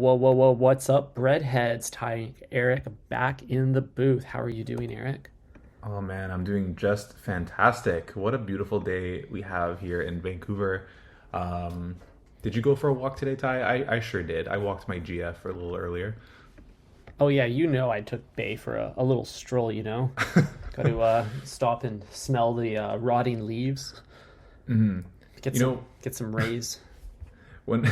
Whoa, what's up, breadheads? Ty Eric back in the booth. How are you doing, Eric? Oh man, I'm doing just fantastic. What a beautiful day we have here in Vancouver. Um, did you go for a walk today, Ty? I sure did. I walked my GF a little earlier. Oh, yeah, I took Bay for a little stroll. Got to stop and smell the rotting leaves, get You some know, get some rays. when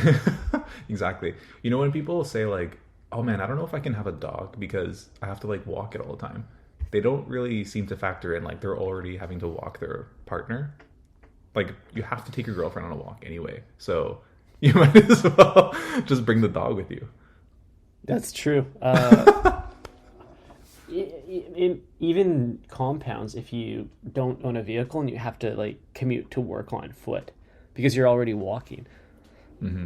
exactly. When people say like, "Oh man, I don't know if I can have a dog because I have to like walk it all the time." They don't really seem to factor in like they're already having to walk their partner. Like you have to take your girlfriend on a walk anyway. So you might as well just bring the dog with you. That's true. In even compounds, if you don't own a vehicle and you have to like commute to work on foot because you're already walking.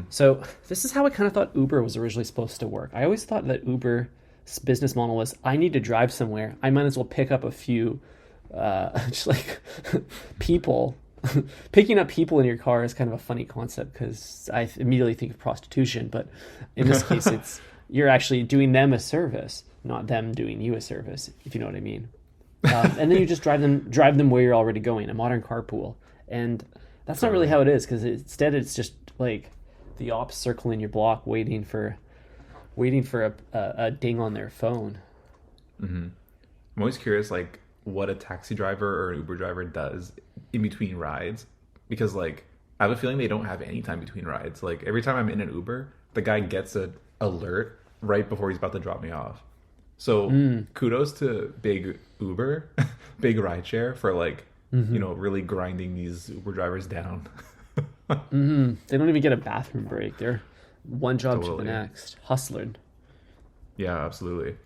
So this is how I kind of thought Uber was originally supposed to work. I always thought that Uber's business model was I need to drive somewhere. I might as well pick up a few, just like people. Picking up people in your car is kind of a funny concept because I immediately think of prostitution. But in this case, it's you're actually doing them a service, not them doing you a service, if you know what I mean. And then you just drive them where you're already going, a modern carpool. And that's not really Totally. how it is because instead it's just like the ops circling your block waiting for a ding on their phone. I'm always curious, like, what a taxi driver or an Uber driver does in between rides, because, like, I have a feeling they don't have any time between rides. Like, every time I'm in an Uber, the guy gets an alert right before he's about to drop me off. So, kudos to Big Uber, Big Rideshare for, like, really grinding these Uber drivers down. They don't even get a bathroom break. They're one job to the Totally. next, hustling. Yeah, absolutely.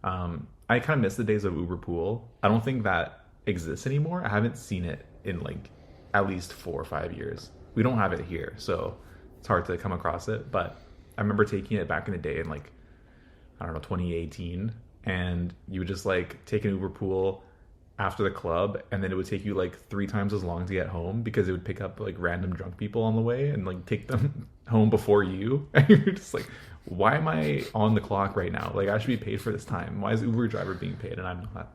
I kind of miss the days of Uber Pool. I don't think that exists anymore. I haven't seen it in like at least 4 or 5 years. We don't have it here, so it's hard to come across it. But I remember taking it back in the day in like, I don't know, 2018, and you would just like take an Uber Pool after the club, and then it would take you like 3 times as long to get home because it would pick up like random drunk people on the way and like take them home before you. And you're just like, why am I on the clock right now? Like I should be paid for this time. Why is Uber driver being paid and I'm not?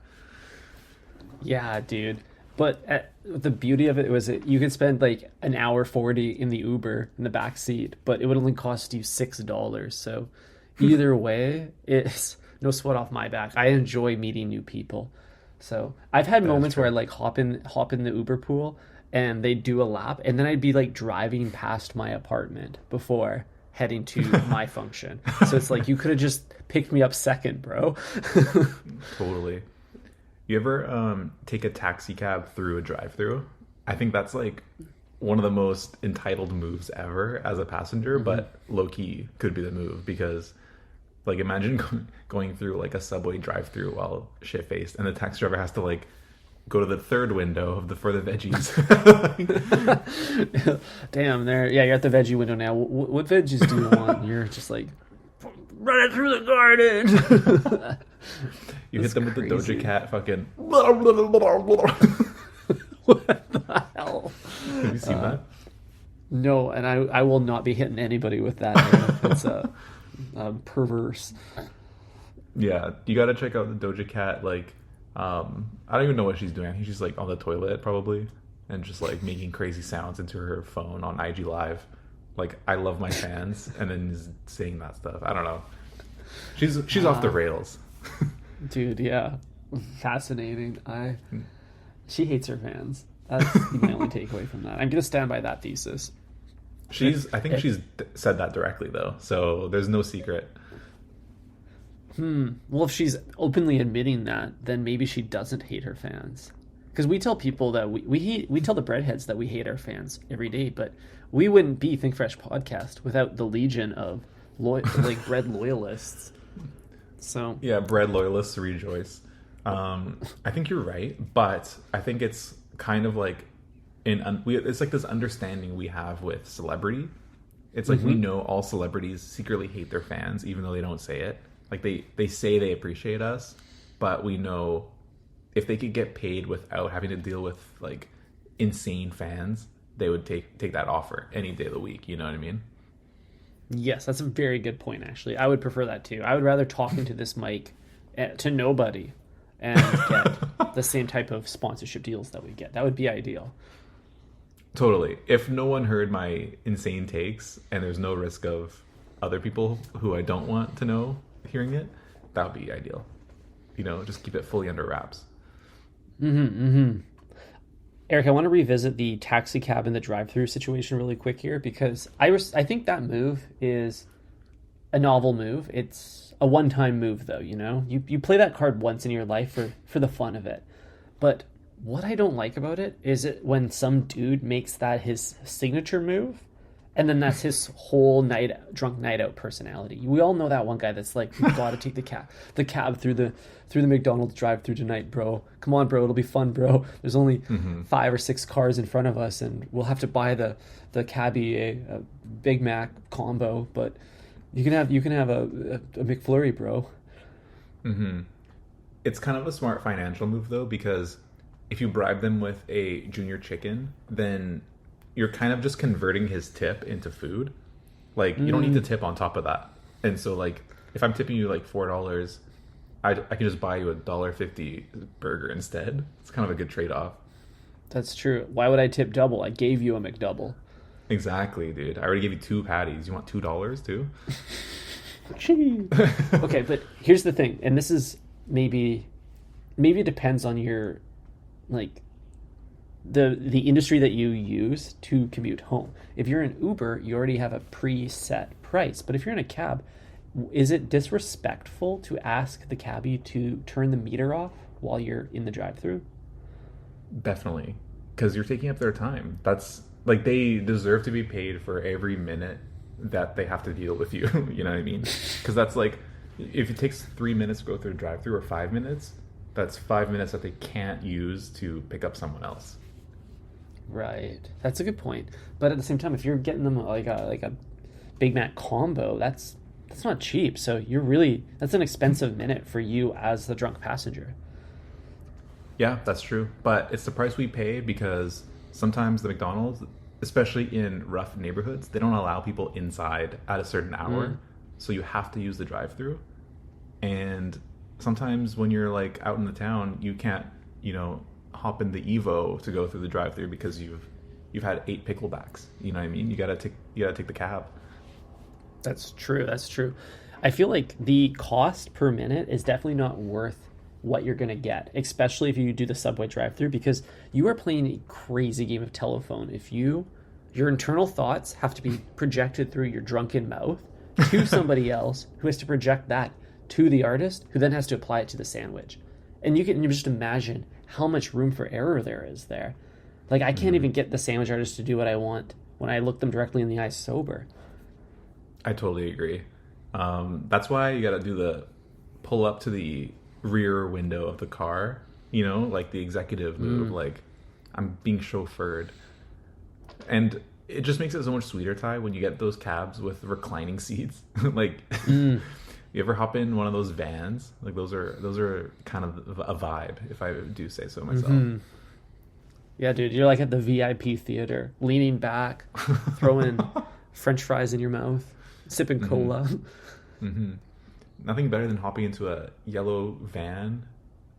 Yeah, dude. But the beauty of it was that you could spend like an hour 40 in the Uber in the back seat, but it would only cost you $6. So either way, it's no sweat off my back. I enjoy meeting new people. So I've had That is moments where I true. like hop in the Uber pool and they do a lap and then I'd be like driving past my apartment before heading to my function. So it's like you could have just picked me up second, bro. Totally. You ever take a taxi cab through a drive-through? I think that's like one of the most entitled moves ever as a passenger, but low key could be the move because like imagine going through like a subway drive-through while shit faced, and the taxi driver has to like go to the third window of the for the veggies. Damn, there. Yeah, you're at the veggie window now. What veggies do you want? You're just like run it through the garden. You hit That's them with the Doja crazy. Cat fucking. What the hell? Have you seen that? No, and I will not be hitting anybody with that. That's perverse. Yeah, you got to check out the Doja Cat. Like, I don't even know what she's doing. I think she's like on the toilet probably, and just like making crazy sounds into her phone on IG Live. Like, I love my fans, and then is saying that stuff. I don't know. She's off the rails. Dude, yeah, fascinating. She hates her fans. That's my only takeaway from that. I'm gonna stand by that thesis. I think she's said that directly though, so there's no secret. Well, if she's openly admitting that, then maybe she doesn't hate her fans. Because we tell people that we tell the breadheads that we hate our fans every day, but we wouldn't be Think Fresh podcast without the legion of like bread loyalists. So Yeah, bread loyalists rejoice. I think you're right, but I think it's kind of like it's like this understanding we have with celebrity. It's like we know all celebrities secretly hate their fans, even though they don't say it. Like they say they appreciate us, but we know if they could get paid without having to deal with like insane fans, they would take that offer any day of the week. You know what I mean? Yes, that's a very good point, actually. I would prefer that too. I would rather talk into this mic to nobody and get the same type of sponsorship deals that we get. That would be ideal. Totally. If no one heard my insane takes and there's no risk of other people who I don't want to know hearing it, that would be ideal. You know, just keep it fully under wraps. Eric, I want to revisit the taxi cab and the drive-through situation really quick here because I think that move is a novel move. It's a one-time move, though. You know, you play that card once in your life for the fun of it. But what I don't like about it is when some dude makes that his signature move, and then that's his whole drunk night out personality. We all know that one guy that's like, we gotta take the cab through the McDonald's drive-through tonight, bro. Come on, bro, it'll be fun, bro. There's only 5 or 6 cars in front of us, and we'll have to buy the cabbie a Big Mac combo, but you can have a McFlurry, bro. It's kind of a smart financial move though, because if you bribe them with a junior chicken, then you're kind of just converting his tip into food. Like, you don't need to tip on top of that. And so, like, if I'm tipping you like $4, I can just buy you a $1.50 burger instead. It's kind of a good trade-off. That's true. Why would I tip double? I gave you a McDouble. Exactly, dude. I already gave you 2 patties. You want $2 too? Okay, but here's the thing, and this is maybe it depends on your, like, the industry that you use to commute home. If you're in Uber, you already have a preset price. But if you're in a cab, is it disrespectful to ask the cabbie to turn the meter off while you're in the drive-thru? Definitely, because you're taking up their time. That's like, they deserve to be paid for every minute that they have to deal with you. You know what I mean? Because that's like, if it takes 3 minutes to go through a drive-thru or 5 minutes, that's 5 minutes that they can't use to pick up someone else. Right. That's a good point. But at the same time, if you're getting them like a Big Mac combo, that's not cheap. So that's an expensive minute for you as the drunk passenger. Yeah, that's true. But it's the price we pay because sometimes the McDonald's, especially in rough neighborhoods, they don't allow people inside at a certain hour. So you have to use the drive-thru. And sometimes when you're like out in the town, you can't, hop in the Evo to go through the drive-thru because you've had 8 picklebacks. You know what I mean? You gotta take the cab. That's true. I feel like the cost per minute is definitely not worth what you're gonna get, especially if you do the Subway drive-thru, because you are playing a crazy game of telephone. If your internal thoughts have to be projected through your drunken mouth to somebody else who has to project that to the artist, who then has to apply it to the sandwich. And you can just imagine how much room for error there is there. Like, I can't even get the sandwich artist to do what I want when I look them directly in the eye sober. I totally agree. That's why you got to do the pull up to the rear window of the car, like the executive move, like, I'm being chauffeured. And it just makes it so much sweeter, Ty, when you get those cabs with reclining seats. Like, you ever hop in one of those vans? Like, those are kind of a vibe, if I do say so myself. Yeah, dude, you're like at the VIP theater, leaning back, throwing French fries in your mouth, sipping cola. Nothing better than hopping into a yellow van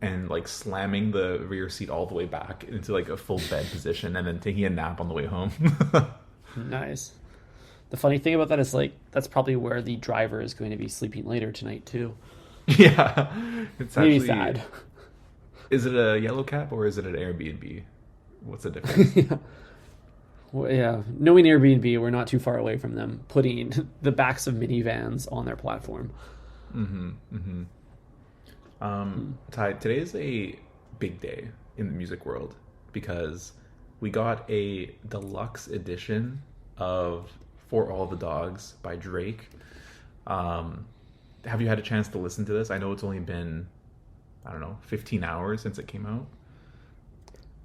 and like slamming the rear seat all the way back into like a full bed position and then taking a nap on the way home. Nice. The funny thing about that is, like, that's probably where the driver is going to be sleeping later tonight too. Yeah, it's maybe actually sad. Is it a yellow cab or is it an Airbnb? What's the difference? Yeah. Well, yeah, knowing Airbnb, we're not too far away from them putting the backs of minivans on their platform. Ty, today is a big day in the music world because we got a deluxe edition of For All the Dogs by Drake. Have you had a chance to listen to this? I know it's only been, 15 hours since it came out.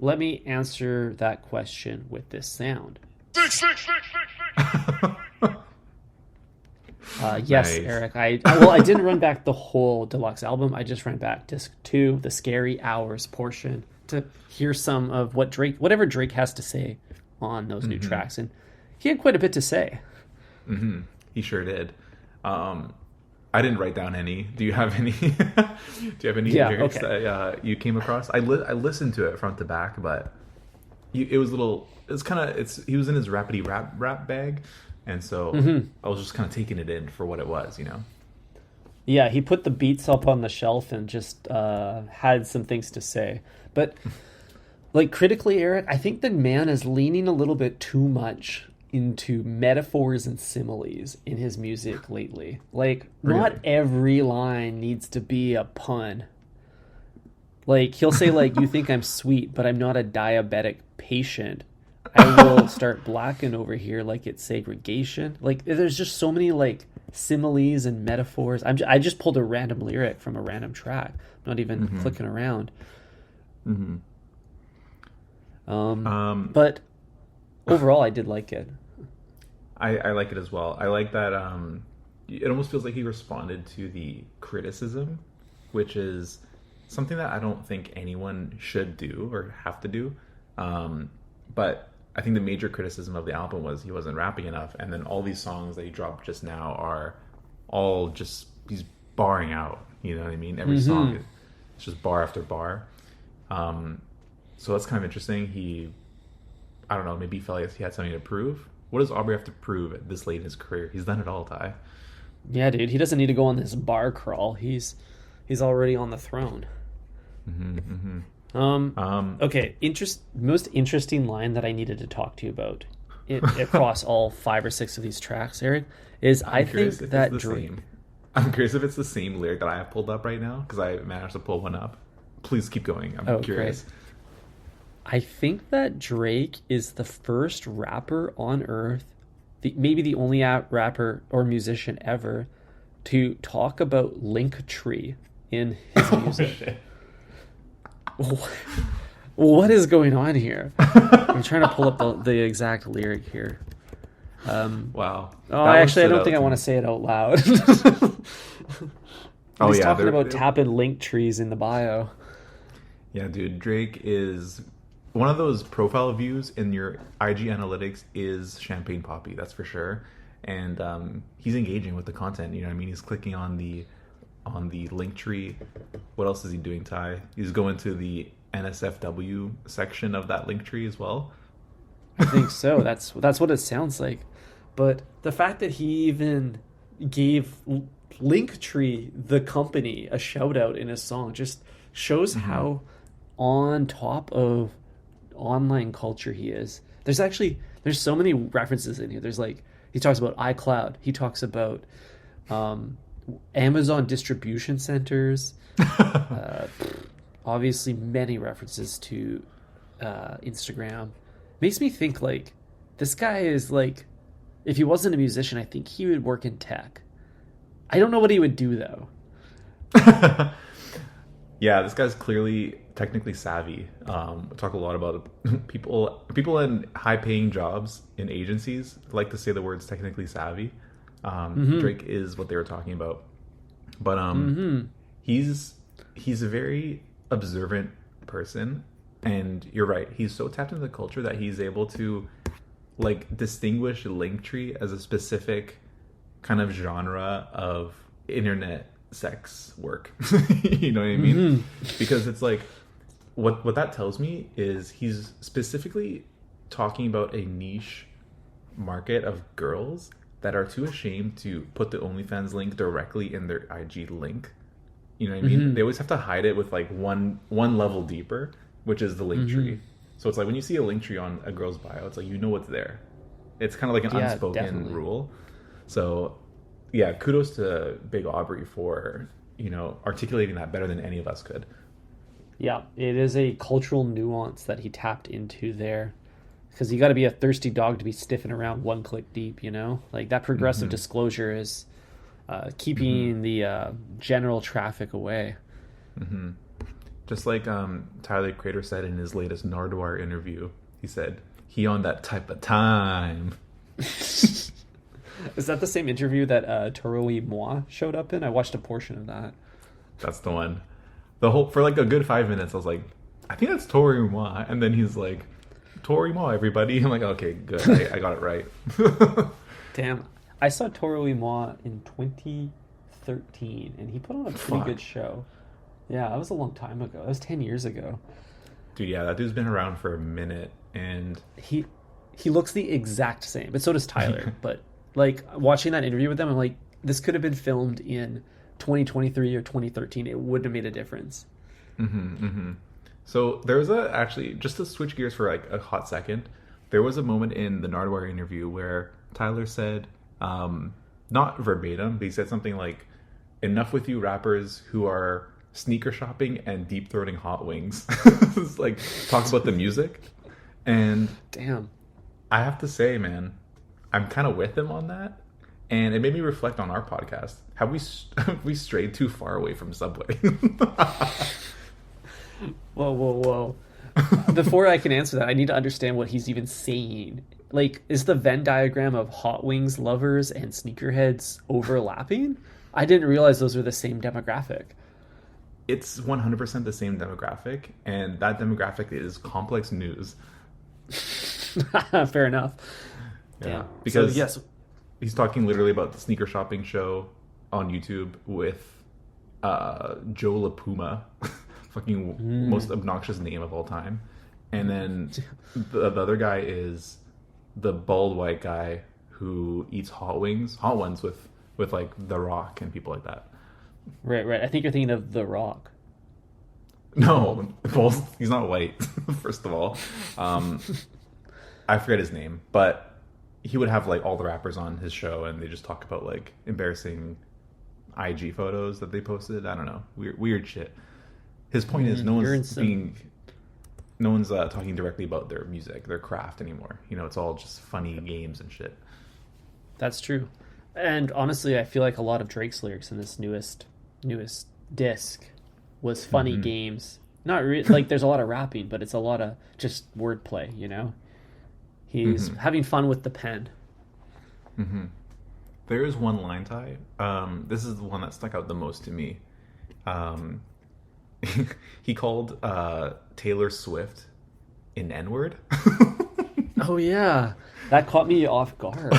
Let me answer that question with this sound. Yes, nice. Eric. I didn't run back the whole deluxe album. I just ran back disc 2, the Scary Hours portion, to hear some of whatever Drake has to say on those new tracks. And he had quite a bit to say. He sure did. I didn't write down any. Do you have any? Do you have any lyrics that you came across? I listened to it front to back, but it was a little. It's kind of. He was in his rapidy rap bag, and so I was just kind of taking it in for what it was, you know. Yeah, he put the beats up on the shelf and just had some things to say, but like critically, Eric, I think the man is leaning a little bit too much into metaphors and similes in his music lately. Like, not every line needs to be a pun. Like, he'll say, like, you think I'm sweet, but I'm not a diabetic patient. I will start blacking over here like it's segregation. Like, there's just so many, like, similes and metaphors. I just pulled a random lyric from a random track. I'm not even clicking around. But overall, I did like it. I like it as well. I like that it almost feels like he responded to the criticism, which is something that I don't think anyone should do or have to do. But I think the major criticism of the album was he wasn't rapping enough, and then all these songs that he dropped just now are all just he's barring out. You know what I mean? Every song is just bar after bar. So that's kind of interesting. I don't know, maybe he felt like he had something to prove. What does Aubrey have to prove at this late in his career? He's done it all, Ty. Yeah, dude. He doesn't need to go on this bar crawl. He's already on the throne. Okay, most interesting line that I needed to talk to you about across all 5 or 6 of these tracks, Eric, is I think that Drake... I'm curious if it's the same lyric that I have pulled up right now, because I managed to pull one up. Please keep going. I'm curious. Great. I think that Drake is the first rapper on Earth, maybe the only rapper or musician ever, to talk about Linktree in his music. What is going on here? I'm trying to pull up the exact lyric here. Wow. Oh, I don't think I want to say it out loud. He's talking about tapping link trees in the bio. Yeah, dude. Drake is... One of those profile views in your IG analytics is Champagne Poppy, that's for sure. And he's engaging with the content, you know what I mean? He's clicking on the link tree. What else is he doing, Ty? He's going to the NSFW section of that link tree as well. I think so. That's what it sounds like. But the fact that he even gave Linktree, the company, a shout out in his song just shows how on top of online culture he is. There's so many references in here. There's like, he talks about iCloud, he talks about Amazon distribution centers, obviously many references to Instagram. Makes me think like this guy is like, if he wasn't a musician, I think he would work in tech. I don't know what he would do though. Yeah, this guy's clearly technically savvy. We talk a lot about people in high-paying jobs in agencies like to say the words technically savvy. Drake is what they were talking about, but he's a very observant person, and you're right. He's so tapped into the culture that he's able to like distinguish Linktree as a specific kind of genre of internet sex work. You know what I mean? Because it's like what that tells me is he's specifically talking about a niche market of girls that are too ashamed to put the OnlyFans link directly in their IG link. You know what I mean? They always have to hide it with like one level deeper, which is the link tree. So it's like when you see a link tree on a girl's bio, it's like you know what's there. It's kind of like an unspoken rule. So yeah, kudos to Big Aubrey for, you know, articulating that better than any of us could. Yeah, it is a cultural nuance that he tapped into there. Because you got to be a thirsty dog to be stiffing around one click deep, you know? Like that progressive disclosure is keeping the general traffic away. Just like Tyler Creator said in his latest Nardwuar interview, he said, he on that type of time. Is that the same interview that Toro Moi showed up in? I watched a portion of that. That's the one. For like a good 5 minutes, I was like, I think that's Toro Moi. And then he's like, Toro Moi, everybody. I'm like, okay, good. I got it right. Damn. I saw Toro in 2013, and he put on a pretty good show. Yeah, that was a long time ago. That was 10 years ago. Dude, yeah, that dude's been around for a minute, and he looks the exact same, but so does Tyler. But like watching that interview with them, I'm like, this could have been filmed in 2023 or 2013. It wouldn't have made a difference. So there was actually, just to switch gears for like a hot second, there was a moment in the Nardwuar interview where Tyler said, not verbatim, but he said something like, "Enough with you rappers who are sneaker shopping and deep throating hot wings." It's like, talk about the music. And damn, I have to say, man, I'm kind of with him on that. And it made me reflect on our podcast. Have we strayed too far away from Subway? Whoa. Before I can answer that, I need to understand what he's even saying. Like, is the Venn diagram of hot wings lovers and sneakerheads overlapping? I didn't realize those were the same demographic. It's 100% the same demographic, and that demographic is complex news. Fair enough. Yeah, damn. because so, yes, he's talking literally about the sneaker shopping show on YouTube with Joe LaPuma, fucking most obnoxious name of all time. And then the other guy is the bald white guy who eats hot ones with like The Rock and people like that. Right. I think you're thinking of The Rock. No, well, he's not white, first of all. I forget his name, but he would have like all the rappers on his show, and they just talk about like embarrassing IG photos that they posted. I don't know, weird shit. His point is no one's talking directly about their music, their craft anymore. You know, it's all just funny games and shit. That's true. And honestly, I feel like a lot of Drake's lyrics in this newest disc was funny games. Not like there's a lot of rapping, but it's a lot of just wordplay, you know? He's having fun with the pen. There is one line, Ty. This is the one that stuck out the most to me. He called Taylor Swift an N-word. Oh, yeah. That caught me off guard.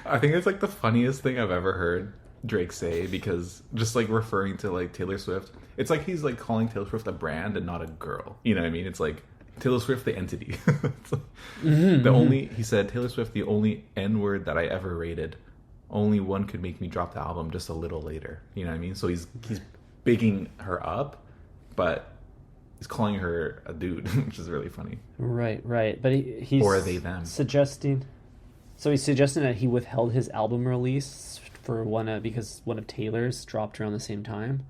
I think it's like the funniest thing I've ever heard Drake say, because just like referring to like Taylor Swift, it's like he's like calling Taylor Swift a brand and not a girl. You know what I mean? It's like Taylor Swift, the entity. He said, Taylor Swift, the only N-word that I ever rated. Only one could make me drop the album just a little later. You know what I mean? So he's bigging her up, but he's calling her a dude, which is really funny. Right. But he's or are they them? He's suggesting that he withheld his album release for because one of Taylor's dropped around the same time.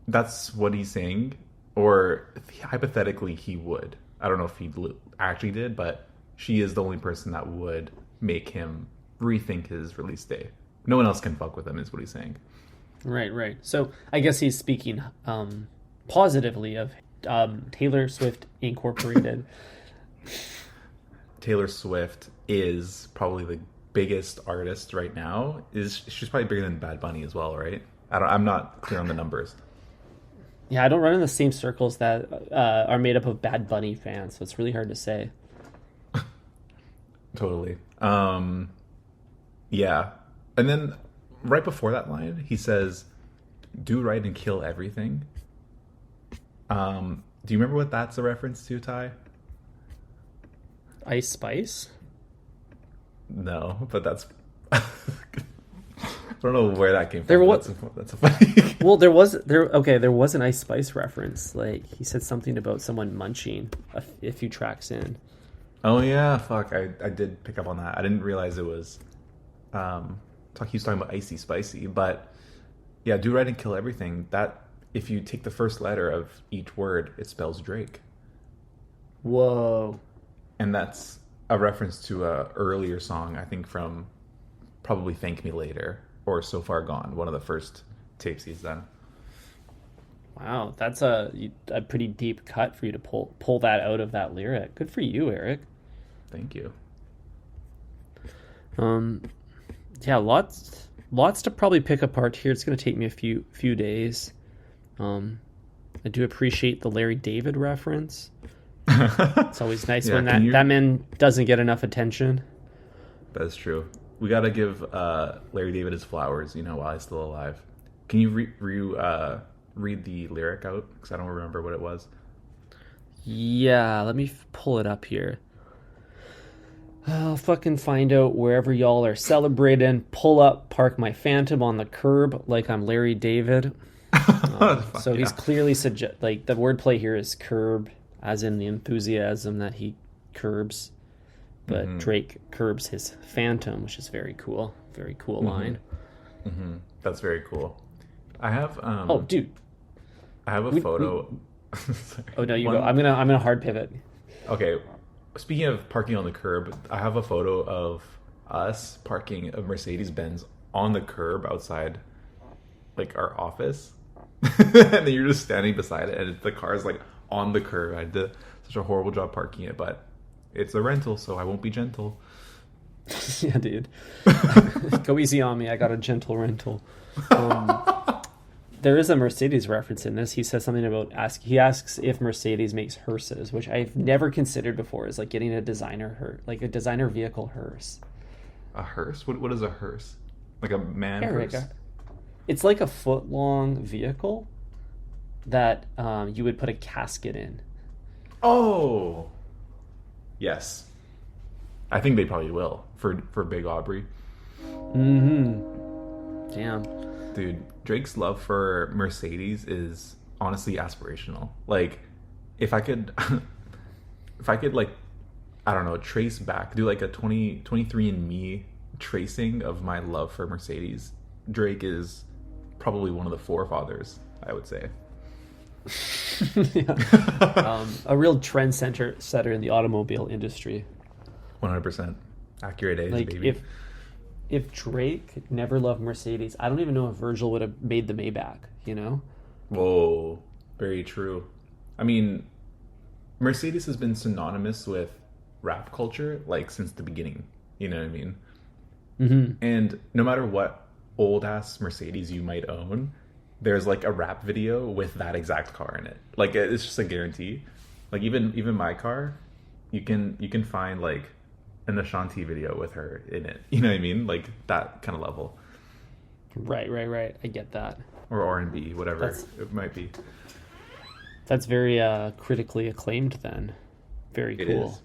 That's what he's saying. Or hypothetically, he would. I don't know if he actually did, but she is the only person that would make him rethink his release day. No one else can fuck with him, is what he's saying. Right. So I guess he's speaking positively of Taylor Swift Incorporated. Taylor Swift is probably the biggest artist right now. She's probably bigger than Bad Bunny as well, right? I'm not clear on the numbers. Yeah, I don't run in the same circles that are made up of Bad Bunny fans, so it's really hard to say. Totally. Yeah. And then right before that line, he says, "Do right and kill everything." Do you remember what that's a reference to, Ty? Ice Spice? No, but that's... I don't know where that came from. That's a funny... Well, there was an Ice Spice reference. Like, he said something about someone munching a few tracks in. Oh, yeah. Fuck. I did pick up on that. I didn't realize it was... he was talking about Icy Spicy. But, yeah, do right and kill everything. That, if you take the first letter of each word, it spells Drake. Whoa. And that's a reference to a earlier song, I think, from probably Thank Me Later or So Far Gone, one of the first tapes he's done. Wow, that's a pretty deep cut for you to pull that out of that lyric. Good for you, Eric. Thank you. Yeah, lots to probably pick apart here. It's going to take me a few days. I do appreciate the Larry David reference. It's always nice when that man doesn't get enough attention. That's true. We got to give Larry David his flowers, while he's still alive. Can you read the lyric out? Because I don't remember what it was. Yeah, let me pull it up here. I'll fucking find out wherever y'all are celebrating. Pull up, park my Phantom on the curb like I'm Larry David. So he's clearly like the wordplay here is curb, as in the enthusiasm that he curbs, but Drake curbs his Phantom, which is very cool. Very cool line. That's very cool. I have oh, dude, I have a photo. Oh no, you go. I'm gonna hard pivot. Okay. Speaking of parking on the curb, I have a photo of us parking a Mercedes-Benz on the curb outside, like, our office. And then you're just standing beside it, and the car's, like, on the curb. I did such a horrible job parking it, but it's a rental, so I won't be gentle. Yeah, dude. Go easy on me. I got a gentle rental. There is a Mercedes reference in this. He says something about he asks if Mercedes makes hearses, which I've never considered before, is like getting a designer vehicle hearse. A hearse? What is a hearse? Like a man hearse? It's like a foot-long vehicle that you would put a casket in. Oh, yes. I think they probably will for Big Aubrey. Damn. Dude, Drake's love for Mercedes is honestly aspirational. Like, if I could like, I don't know, trace back, do like a 23andMe tracing of my love for Mercedes, Drake is probably one of the forefathers, I would say. A real trendsetter in the automobile industry. 100%. Accurate age, like, baby. If Drake never loved Mercedes, I don't even know if Virgil would have made the Maybach, Whoa, very true. I mean, Mercedes has been synonymous with rap culture, like, since the beginning. You know what I mean? And no matter what old-ass Mercedes you might own, there's, like, a rap video with that exact car in it. Like, it's just a guarantee. Like, even my car, you can find, like, an Ashanti video with her in it. You know what I mean? Like, that kind of level. Right. I get that. Or R&B, whatever it might be. That's very critically acclaimed then. Very cool.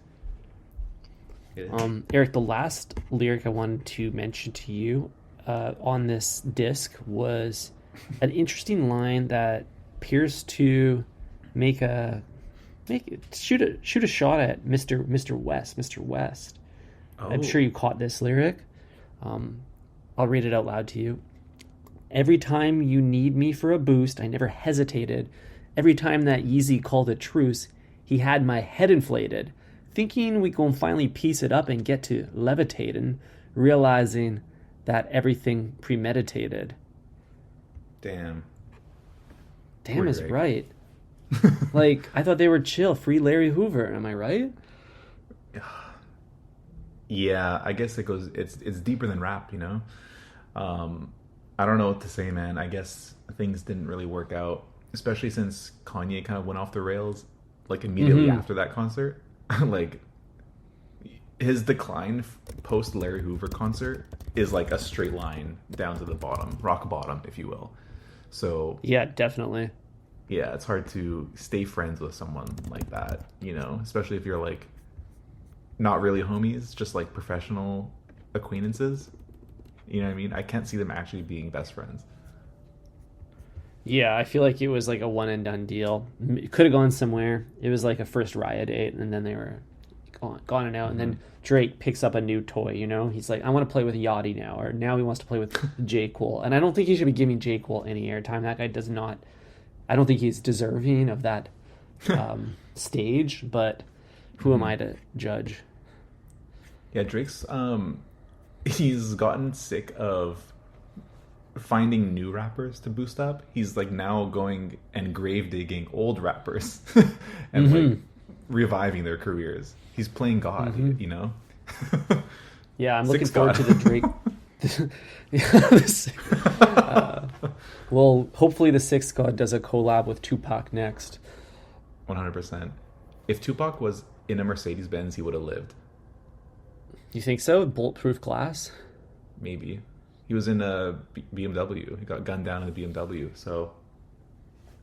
It is. Eric, the last lyric I wanted to mention to you on this disc was an interesting line that appears to shoot a shot at Mr. West. Oh. I'm sure you caught this lyric. I'll read it out loud to you. Every time you need me for a boost, I never hesitated. Every time that Yeezy called a truce, he had my head inflated. Thinking we gon' finally piece it up and get to levitating, realizing that everything premeditated. Damn is right. Like, I thought they were chill. Free Larry Hoover. Am I right? Yeah, I guess it's deeper than rap, I don't know what to say, man. I guess things didn't really work out, especially since Kanye kind of went off the rails, like, immediately after that concert. Like, his decline post Larry Hoover concert is like a straight line down to the bottom, rock bottom, if you will. So yeah, definitely. Yeah, it's hard to stay friends with someone like that, especially if you're, like, not really homies, just, like, professional acquaintances. You know what I mean? I can't see them actually being best friends. Yeah, I feel like it was like a one and done deal. It could have gone somewhere. It was like a first riot date, and then they were gone and out. And then Drake picks up a new toy, He's like, I want to play with Yachty now, or now he wants to play with J. Cole. And I don't think he should be giving J. Cole any airtime. That guy does not... I don't think he's deserving of that stage, but who am I to judge? Yeah, Drake's... he's gotten sick of finding new rappers to boost up. He's, like, now going and grave digging old rappers and like reviving their careers. He's playing God, Yeah, I'm looking forward to the Drake. Well, hopefully the Sixth God does a collab with Tupac next. 100%. If Tupac was in a Mercedes-Benz, he would have lived. You think so? Bulletproof glass? Maybe. He was in a BMW. He got gunned down in a BMW. So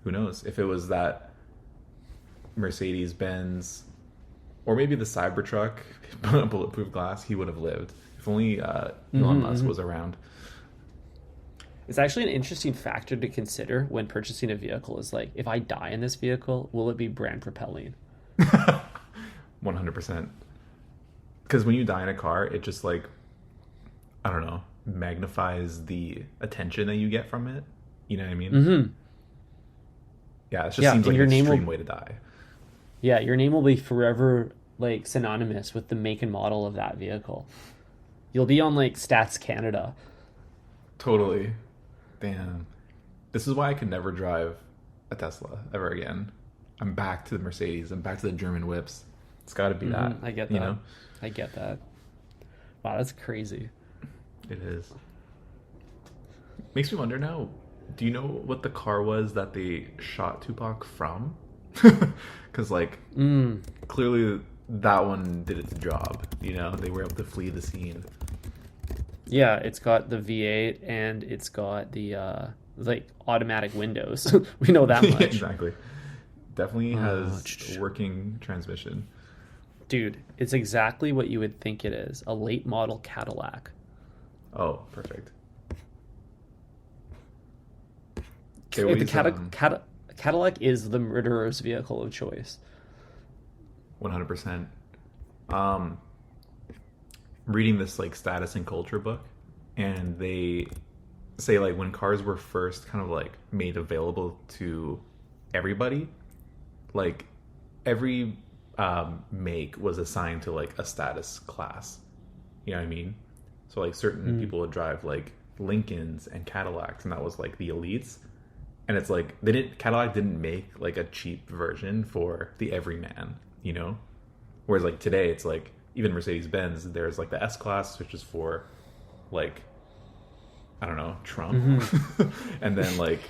who knows? If it was that Mercedes Benz or maybe the Cybertruck bulletproof glass, he would have lived. If only Elon Musk was around. It's actually an interesting factor to consider when purchasing a vehicle is like, if I die in this vehicle, will it be brand propelling? 100%. Because when you die in a car, it just like, I don't know, magnifies the attention that you get from it. You know what I mean? Mm-hmm. Yeah, it just seems like an extreme way to die. Yeah, your name will be forever like synonymous with the make and model of that vehicle. You'll be on like Stats Canada. Totally. Damn. This is why I could never drive a Tesla ever again. I'm back to the Mercedes. I'm back to the German whips. It's got to be that. I get that. You know? I get that. Wow, that's crazy. It is. Makes me wonder now, do you know what the car was that they shot Tupac from? Because, like, clearly that one did its job. You know, they were able to flee the scene. Yeah, it's got the V8 and it's got the, like, automatic windows. We know that much. Exactly. Definitely has a working transmission. Dude, it's exactly what you would think it is. A late model Cadillac. Oh, perfect. The Cadillac is the murderer's vehicle of choice. 100%. Reading this like status and culture book, and they say like when cars were first kind of like made available to everybody, like every make was assigned to like a status class. You know what I mean? So like certain people would drive like Lincolns and Cadillacs, and that was like the elites. And it's like Cadillac didn't make like a cheap version for the everyman, you know? Whereas like today it's like even Mercedes-Benz, there's like the S-Class, which is for like, I don't know, Trump. And then like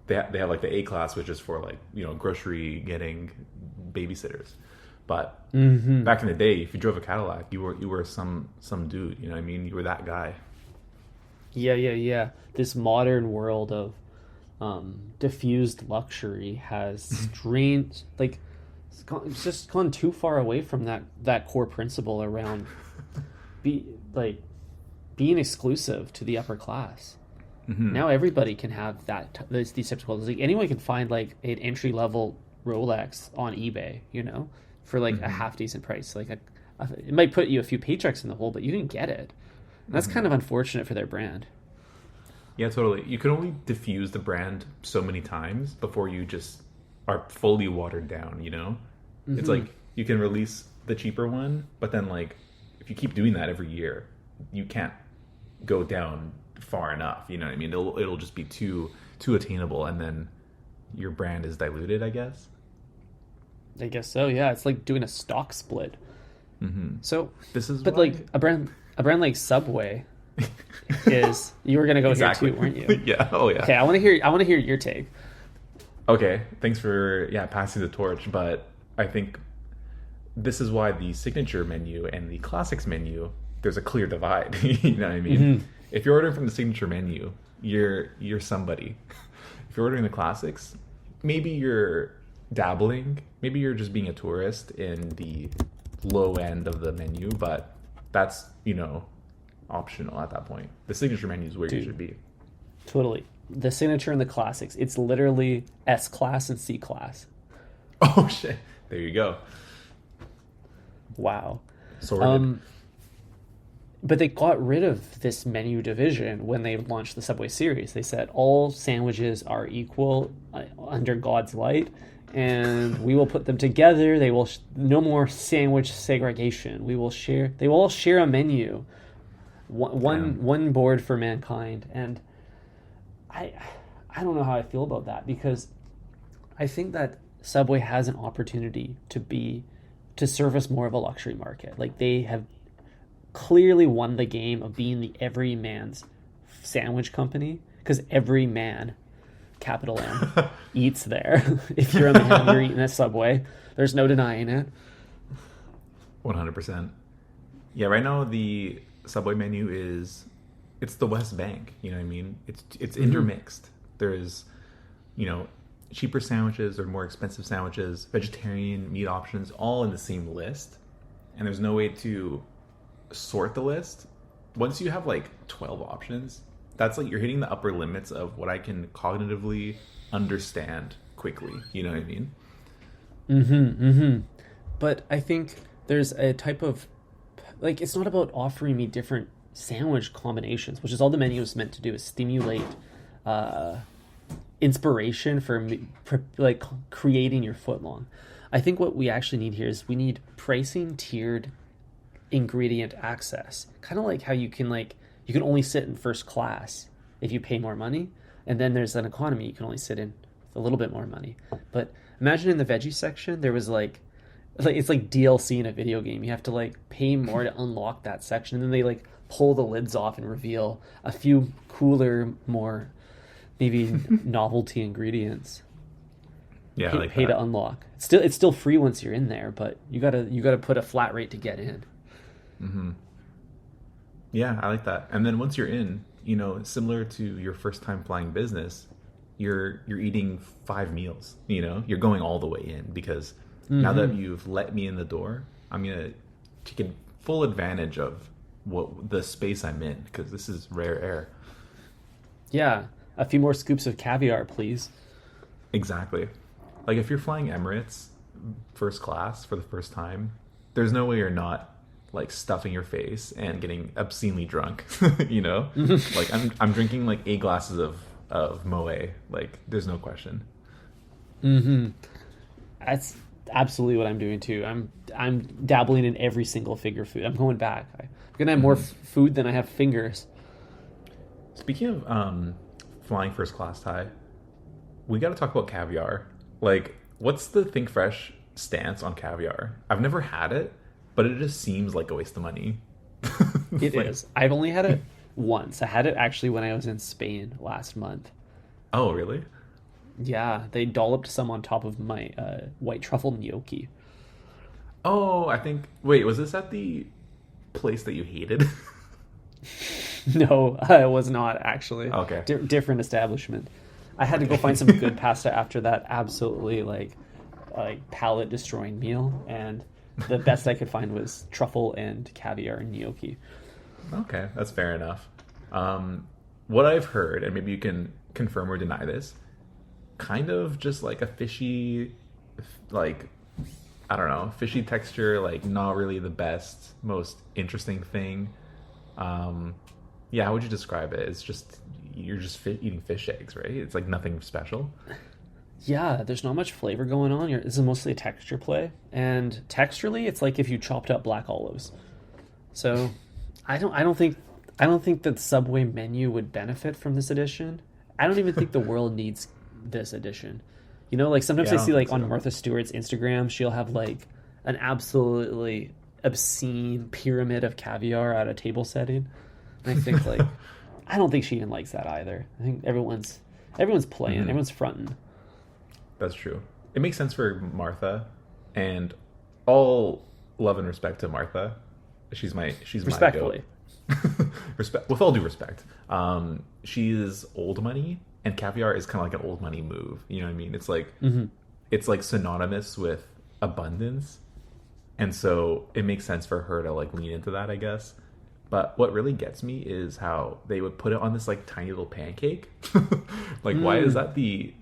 they have like the A-Class, which is for like, you know, grocery getting babysitters. But back in the day, if you drove a Cadillac, you were some dude, you know what I mean? You were that guy. Yeah. This modern world of diffused luxury has strained, like, it's just gone too far away from that core principle around being exclusive to the upper class. Now everybody can have these types of clothes. Like anyone can find like an entry level Rolex on eBay, you know, for like a half decent price. Like it might put you a few paychecks in the hole, but you can get it. And that's kind of unfortunate for their brand. Yeah, totally. You can only diffuse the brand so many times before you just are fully watered down, you know? It's like you can release the cheaper one, but then like if you keep doing that every year, you can't go down far enough, you know what I mean? It'll just be too attainable, and then your brand is diluted, I guess. I guess so, yeah. It's like doing a stock split. So this is like a brand like Subway is, you were gonna go exactly. here too, weren't you? Yeah. Oh yeah. Okay, I want to hear your take. Okay, thanks for passing the torch, but I think this is why the signature menu and the classics menu, there's a clear divide. You know what I mean? If you're ordering from the signature menu, you're somebody. If you're ordering the classics, maybe you're dabbling, maybe you're just being a tourist in the low end of the menu, but that's, you know, optional at that point. The signature menu is where you should be. Totally. The signature and the classics, it's literally S class and C class. Oh shit. There you go. Wow. Sorted. But they got rid of this menu division when they launched the Subway series. They said all sandwiches are equal under God's light, and we will put them together. They will no more sandwich segregation. They will all share a menu, one board for mankind. And I don't know how I feel about that, because I think that Subway has an opportunity to service more of a luxury market. Like, they have clearly won the game of being the everyman's sandwich company, because every man, capital M, eats there. If you're a man, you're eating at Subway. There's no denying it. 100%. Yeah, right now the Subway menu it's the West Bank. You know what I mean? It's intermixed. There's, you know, cheaper sandwiches or more expensive sandwiches, vegetarian meat options, all in the same list. And there's no way to sort the list. Once you have like 12 options, that's like you're hitting the upper limits of what I can cognitively understand quickly. You know what I mean? But I think there's a type of, like, it's not about offering me different sandwich combinations, which is all the menu is meant to do, is stimulate inspiration for like creating your footlong. I think what we actually need here is we need pricing tiered ingredient access, kind of like how you can only sit in first class if you pay more money, and then there's an economy you can only sit in with a little bit more money. But imagine in the veggie section there was like it's like DLC in a video game. You have to like pay more to unlock that section, and then they like pull the lids off and reveal a few cooler, more maybe novelty ingredients. Yeah, pay, like pay to unlock. It's still free once you're in there, but you gotta put a flat rate to get in. Yeah, I like that. And then once you're in, you know, similar to your first time flying business, you're eating 5 meals. You know, you're going all the way in because now that you've let me in the door, I'm gonna take full advantage of what the space I'm in because this is rare air. Yeah, a few more scoops of caviar, please. Exactly. Like if you're flying Emirates first class for the first time, there's no way you're not like stuffing your face and getting obscenely drunk. You know, like I'm drinking like 8 glasses of Moet. Like there's no question. That's absolutely what I'm doing too. I'm dabbling in every single finger food. I'm going back. I'm gonna have more food than I have fingers. Speaking of flying first class, Ty, we got to talk about caviar. Like, what's the Think Fresh stance on caviar? I've never had it, but it just seems like a waste of money. It is. I've only had it once. I had it actually when I was in Spain last month. Oh, really? Yeah, they dolloped some on top of my white truffle gnocchi. Oh, I think... Wait, was this at the place that you hated? No, it was not actually. Okay. Different establishment. I had to go find some good pasta after that absolutely like palate destroying meal, and the best I could find was truffle and caviar and gnocchi. Okay, that's fair enough. What I've heard, and maybe you can confirm or deny this, kind of just like a fishy, like, I don't know, fishy texture, like not really the best, most interesting thing. Yeah, how would you describe it? It's just, you're just eating fish eggs, right? It's like nothing special. Yeah, there's not much flavor going on. This is mostly a texture play, and texturally, it's like if you chopped up black olives. So, I don't think that the Subway menu would benefit from this edition. I don't even think the world needs this edition. You know, like sometimes I see like on Martha Stewart's Instagram, she'll have like an absolutely obscene pyramid of caviar at a table setting. And I think like, I don't think she even likes that either. I think everyone's playing, everyone's fronting. That's true. It makes sense for Martha, and all love and respect to Martha. She's respectfully. My goat. With all due respect. She is old money, and caviar is kind of like an old money move. You know what I mean? It's like it's like synonymous with abundance, and so it makes sense for her to like lean into that, I guess. But what really gets me is how they would put it on this like tiny little pancake. Like, why is that the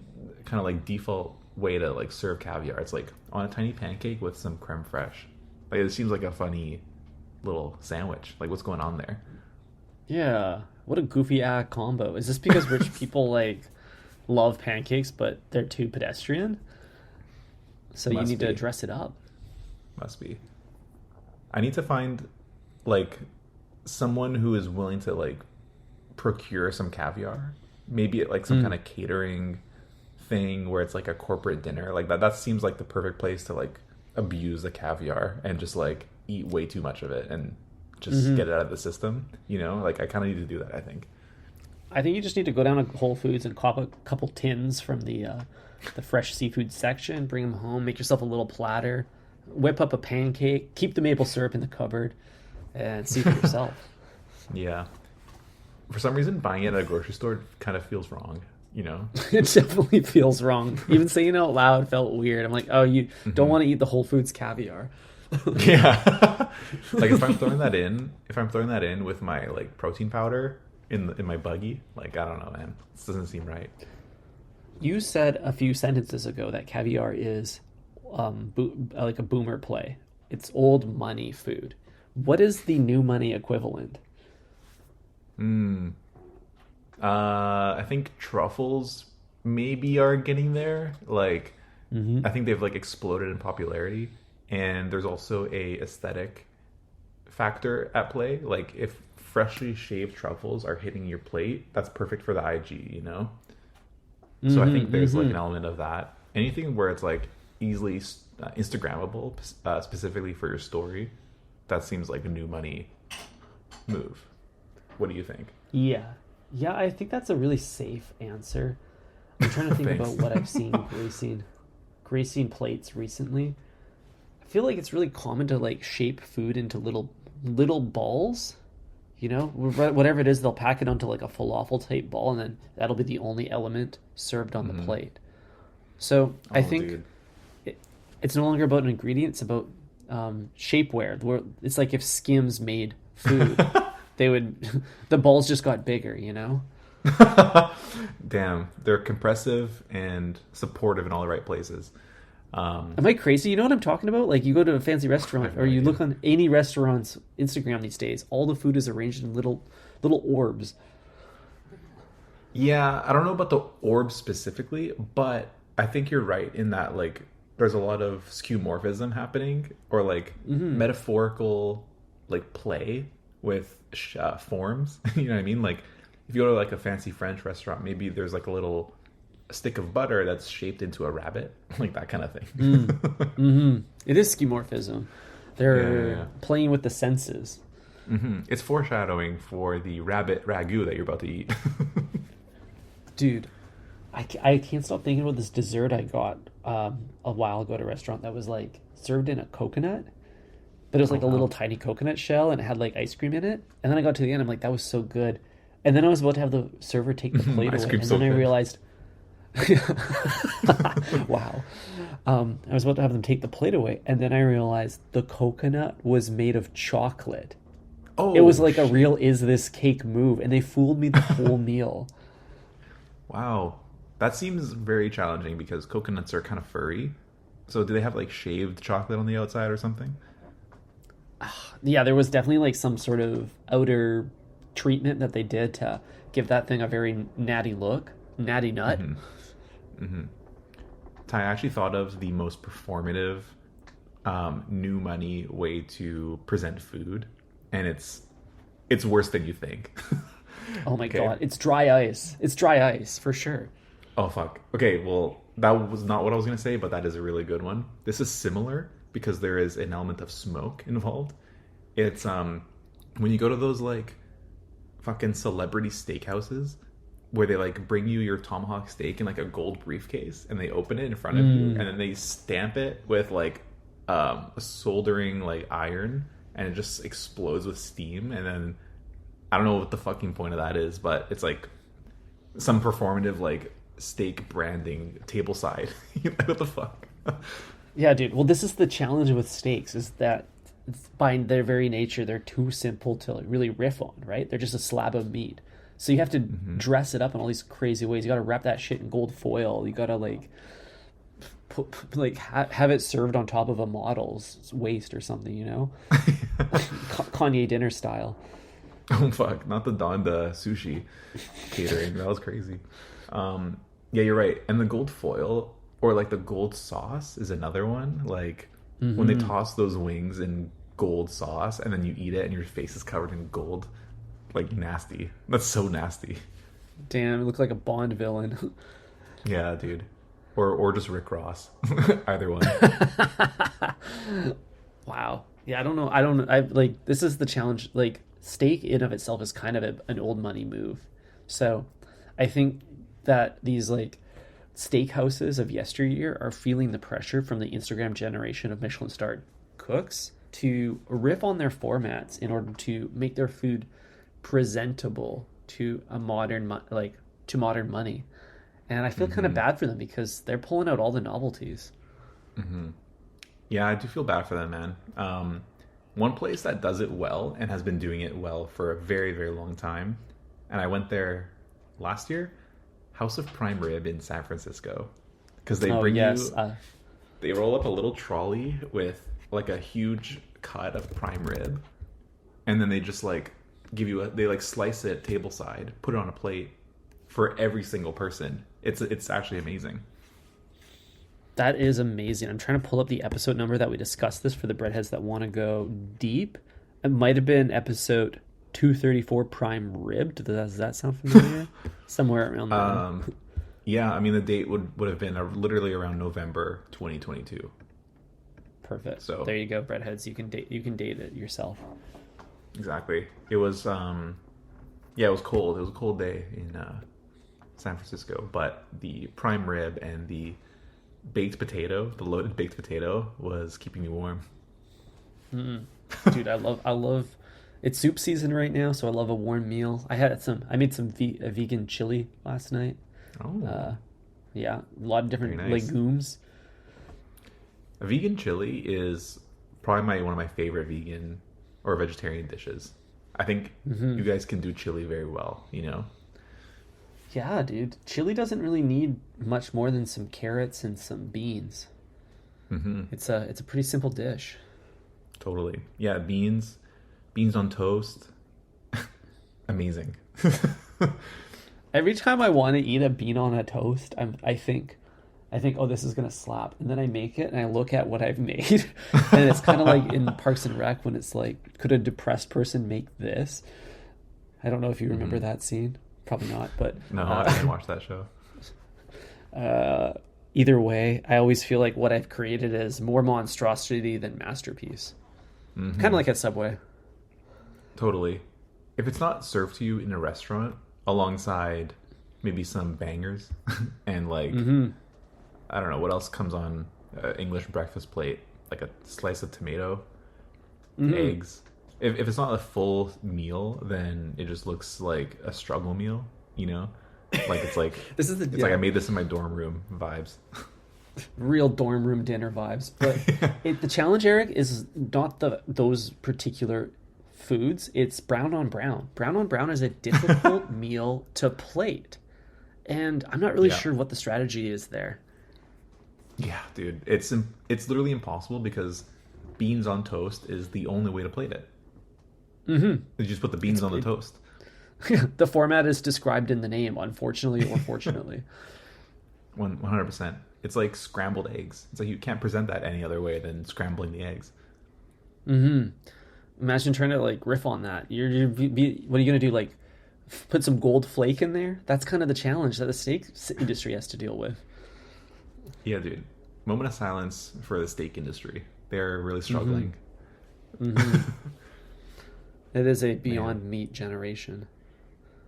kind of like default way to like serve caviar? It's like on a tiny pancake with some creme fraiche. Like, it seems like a funny little sandwich. Like, what's going on there? Yeah, what a goofy combo. Is this because rich people like love pancakes but they're too pedestrian? So you need to dress it up. Must be. I need to find like someone who is willing to like procure some caviar. Maybe at like some kind of catering thing where it's like a corporate dinner. Like that seems like the perfect place to like abuse the caviar and just like eat way too much of it and just get it out of the system. You know, like I kind of need to do that, I think. I think you just need to go down to Whole Foods and cop a couple tins from the fresh seafood section, bring them home, make yourself a little platter, whip up a pancake, keep the maple syrup in the cupboard, and see for yourself. Yeah. For some reason, buying it at a grocery store kind of feels wrong, you know? It definitely feels wrong. Even saying it out loud felt weird. I'm like, oh, you don't want to eat the Whole Foods caviar. Yeah. Like if I'm throwing that in with my like protein powder in my buggy, like I don't know, man. This doesn't seem right. You said a few sentences ago that caviar is like a boomer play. It's old money food. What is the new money equivalent? I think truffles maybe are getting there. Like, I think they've like exploded in popularity, and there's also a aesthetic factor at play. Like, if freshly shaved truffles are hitting your plate, that's perfect for the IG, you know? So I think there's like an element of that. Anything where it's like easily Instagrammable, specifically for your story, that seems like a new money move. What do you think? Yeah. Yeah, I think that's a really safe answer. I'm trying to think about what I've seen gracing plates recently. I feel like it's really common to like shape food into little balls. You know, whatever it is, they'll pack it onto like a falafel type ball, and then that'll be the only element served on the plate. So I think it's no longer about an ingredient; it's about shapeware. It's like if Skims made food, the balls just got bigger. You know. Damn, they're compressive and supportive in all the right places. Am I crazy? You know what I'm talking about? Like you go to a fancy restaurant or you look on any restaurant's Instagram these days, all the food is arranged in little orbs. Yeah, I don't know about the orbs specifically, but I think you're right in that like there's a lot of skeuomorphism happening or like metaphorical like play with forms. You know what I mean? Like if you go to like a fancy French restaurant, maybe there's like a little stick of butter that's shaped into a rabbit, like that kind of thing. It is skeuomorphism. They're playing with the senses. It's foreshadowing for the rabbit ragu that you're about to eat. Dude, I can't stop thinking about this dessert I got a while ago at a restaurant that was like served in a coconut, but it was like a little tiny coconut shell and it had like ice cream in it. And then I got to the end, I'm like, that was so good. And then I was about to have the server take the plate away, and then I realized wow. I was about to have them take the plate away, and then I realized the coconut was made of chocolate. It was like a real "is this cake" move, and they fooled me the whole meal. Wow. That seems very challenging because coconuts are kind of furry. So do they have like shaved chocolate on the outside or something? Yeah, there was definitely like some sort of outer treatment that they did to give that thing a very natty look. Natty nut. Ty, I actually thought of the most performative new money way to present food, and it's worse than you think. Oh my god, it's dry ice. It's dry ice for sure. Oh fuck. Okay, well that was not what I was gonna say, but that is a really good one. This is similar because there is an element of smoke involved. It's when you go to those like fucking celebrity steakhouses where they like bring you your tomahawk steak in like a gold briefcase and they open it in front of you and then they stamp it with like a soldering like iron and it just explodes with steam, and then I don't know what the fucking point of that is, but it's like some performative like steak branding tableside. What the fuck? Yeah, dude. Well, this is the challenge with steaks, is that by their very nature they're too simple to really riff on, right? They're just a slab of meat. So you have to dress it up in all these crazy ways. You got to wrap that shit in gold foil. You got to like have it served on top of a model's waist or something, you know? Kanye dinner style. Oh fuck, not the Donda sushi catering. That was crazy. Yeah, you're right. And the gold foil or like the gold sauce is another one. Like when they toss those wings in gold sauce and then you eat it and your face is covered in gold. Like nasty. That's so nasty. Damn, it looked like a Bond villain. Yeah, dude. Or just Rick Ross. Either one. Wow. Yeah, I don't know. I like, this is the challenge. Like, steak in of itself is kind of an old money move. So I think that these like steakhouses of yesteryear are feeling the pressure from the Instagram generation of Michelin starred cooks to riff on their formats in order to make their food presentable to a modern to modern money. And I feel kind of bad for them because they're pulling out all the novelties. Yeah, I do feel bad for them, man. One place that does it well and has been doing it well for a very, very long time, and I went there last year, House of Prime Rib in San Francisco, because they they roll up a little trolley with like a huge cut of prime rib, and then they just like give you they like slice it table side, put it on a plate for every single person. It's actually amazing. That is amazing. I'm trying to pull up the episode number that we discussed this for the breadheads that want to go deep. It might have been episode 234, prime rib. Does that sound familiar? Somewhere around there. Yeah, I mean the date would have been literally around November 2022. Perfect. So there you go, breadheads. You can date it yourself. Exactly. It was it was cold. It was a cold day in San Francisco, but the prime rib and the baked potato, the loaded baked potato, was keeping me warm. Dude, I love it's soup season right now, so I love a warm meal. I made some vegan chili last night. Yeah, a lot of different legumes. A vegan chili is probably one of my favorite vegan or vegetarian dishes. I think you guys can do chili very well, you know? Yeah, dude. Chili doesn't really need much more than some carrots and some beans. It's a pretty simple dish. Totally. Yeah, beans on toast. Amazing. Every time I want to eat a bean on a toast, I think, oh, this is gonna slap, and then I make it and I look at what I've made, and it's kind of like in Parks and Rec when it's like, could a depressed person make this? I don't know if you remember that scene. Probably not, but no, I didn't watch that show. Either way, I always feel like what I've created is more monstrosity than masterpiece. Kind of like at Subway. Totally. If it's not served to you in a restaurant alongside maybe some bangers and like I don't know what else comes on English breakfast plate, like a slice of tomato, eggs. If it's not a full meal, then it just looks like a struggle meal, you know? Like it's like like I made this in my dorm room vibes. Real dorm room dinner vibes. But the challenge, Eric, is not those particular foods. It's brown on brown. Brown on brown is a difficult meal to plate. And I'm not really sure what the strategy is there. Yeah, dude. It's literally impossible because beans on toast is the only way to plate it. You just put the beans on the toast. The format is described in the name, unfortunately or fortunately. 100%. It's like scrambled eggs. It's like you can't present that any other way than scrambling the eggs. Imagine trying to like riff on that. What are you gonna do? Like put some gold flake in there? That's kind of the challenge that the steak industry has to deal with. Yeah, dude. Moment of silence for the steak industry. They're really struggling. It is a Beyond Meat generation.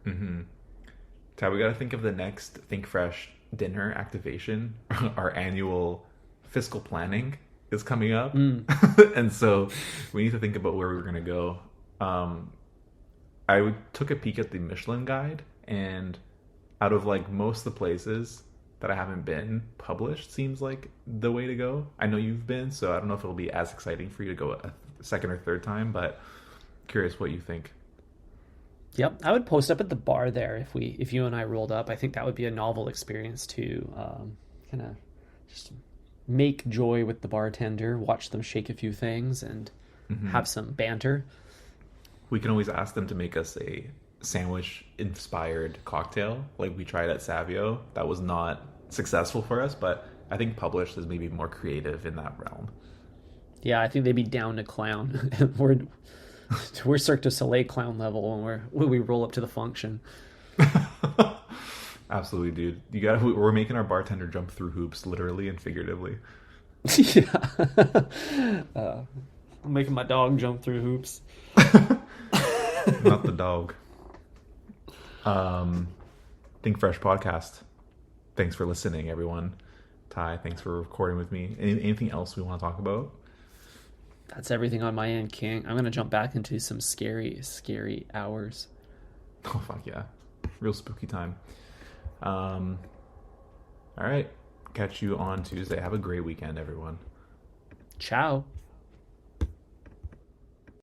Tad, we got to think of the next Think Fresh dinner activation. Our annual fiscal planning is coming up. And so we need to think about where we're going to go. I took a peek at the Michelin guide, and out of like most of the places that I haven't been, published seems like the way to go. I know you've been, so I don't know if it'll be as exciting for you to go a second or third time, but curious what you think. Yep, I would post up at the bar there if you and I rolled up. I think that would be a novel experience to kind of just make joy with the bartender, watch them shake a few things, and have some banter. We can always ask them to make us a sandwich-inspired cocktail like we tried at Savio. That was not successful for us, but I think published is maybe more creative in that realm. Yeah, I think they'd be down to clown. We're Cirque du Soleil clown level when we roll up to the function. Absolutely, dude. We're making our bartender jump through hoops, literally and figuratively. Yeah. I'm making my dog jump through hoops. Not the dog. Think Fresh podcast. Thanks for listening, everyone. Ty, thanks for recording with me. Anything else we want to talk about? That's everything on my end, King. I'm gonna jump back into some scary, scary hours. Oh fuck yeah, real spooky time. All right, catch you on Tuesday. Have a great weekend, everyone. Ciao.